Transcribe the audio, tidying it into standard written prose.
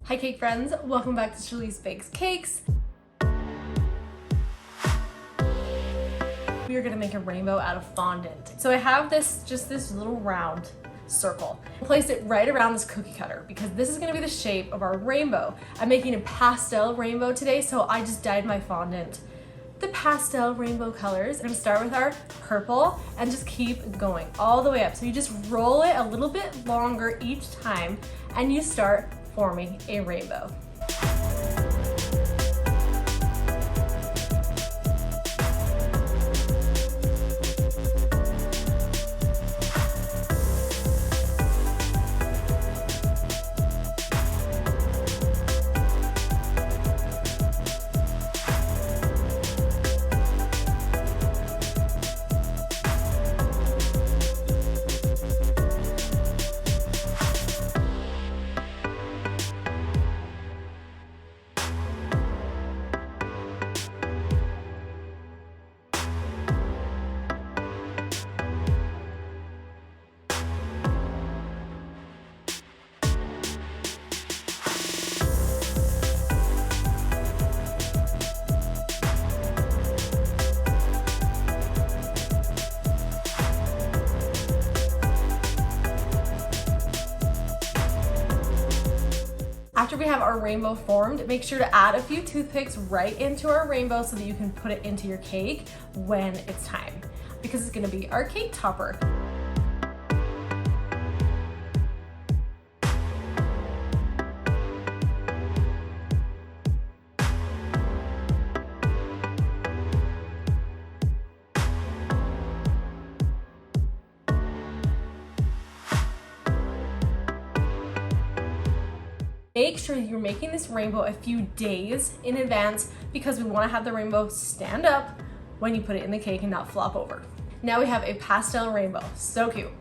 Hi cake friends, welcome back to Shalice Bakes Cakes. We are gonna make a rainbow out of fondant. So I have just this little round circle. I placed it right around this cookie cutter because this is gonna be the shape of our rainbow. I'm making a pastel rainbow today, so I just dyed my fondant the pastel rainbow colors. I'm gonna start with our purple and just keep going all the way up. So you just roll it a little bit longer each time and you start forming a rainbow. After we have our rainbow formed, make sure to add a few toothpicks right into our rainbow so that you can put it into your cake when it's time, because it's gonna be our cake topper. Make sure you're making this rainbow a few days in advance because we want to have the rainbow stand up when you put it in the cake and not flop over. Now we have a pastel rainbow. So cute.